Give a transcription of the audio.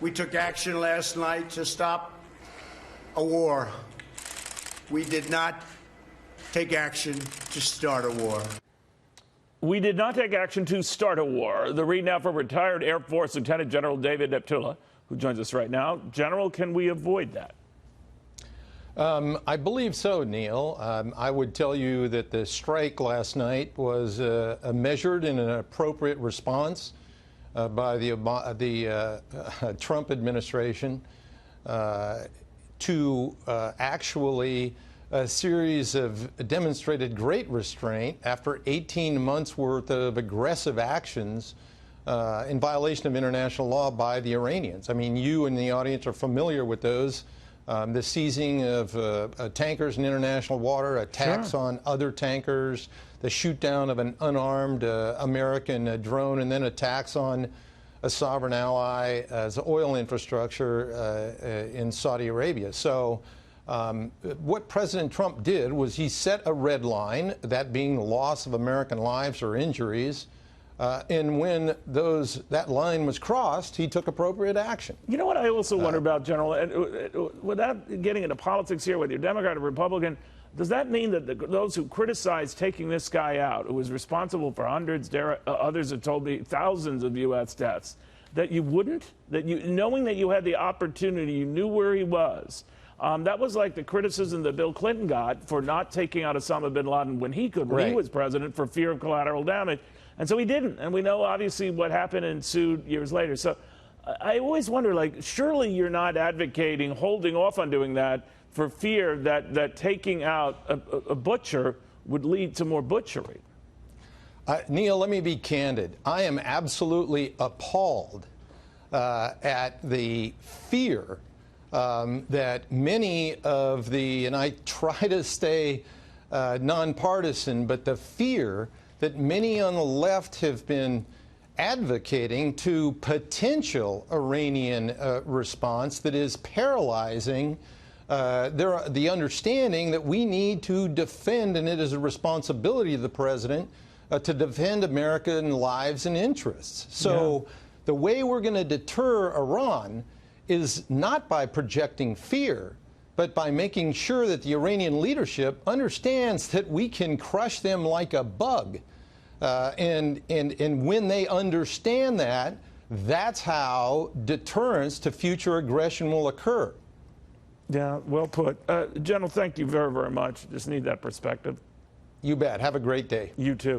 We took action last night to stop a war. We did not take action to start a war. We did not take action to start a war. The read now from retired Air Force Lieutenant General David Neptula, who joins us right now. General, can we avoid that? I believe so, Neil. I would tell you that the strike last night was a measured and an appropriate response by the Trump administration to actually a series of demonstrated great restraint after 18 months worth of aggressive actions in violation of international law by the Iranians. I mean, you in the audience are familiar with those. The seizing of tankers in international water, attacks on other tankers, the shoot down of an unarmed American drone, and then attacks on a sovereign ally as oil infrastructure in Saudi Arabia. So what President Trump did was he set a red line, that being the loss of American lives or injuries. And when that line was crossed, he took appropriate action. You know what I also wonder about, General, and without getting into politics here, whether you're Democrat or Republican, does that mean that those who criticize taking this guy out, who was responsible for hundreds, others have told me thousands of U.S. deaths, that you wouldn't? That you, knowing that you had the opportunity, you knew where he was. That was like the criticism that Bill Clinton got for not taking out Osama bin Laden when he could, when he was president, for fear of collateral damage. And so he didn't. And we know, obviously, what happened ensued years later. So I always wonder, like, surely you're not advocating holding off on doing that for fear that taking out a butcher would lead to more butchery. Neil, let me be candid. I am absolutely appalled at the fear that many of and I try to stay nonpartisan, but the fear that many on the left have been advocating to potential Iranian response that is paralyzing the understanding that we need to defend, and it is a responsibility of the president to defend American lives and interests. So the way we're going to deter Iran is not by projecting fear, but by making sure that the Iranian leadership understands that we can crush them like a bug. And when they understand that, that's how deterrence to future aggression will occur. Yeah, well put. General, thank you very, very much. Just need that perspective. You bet. Have a great day. You too.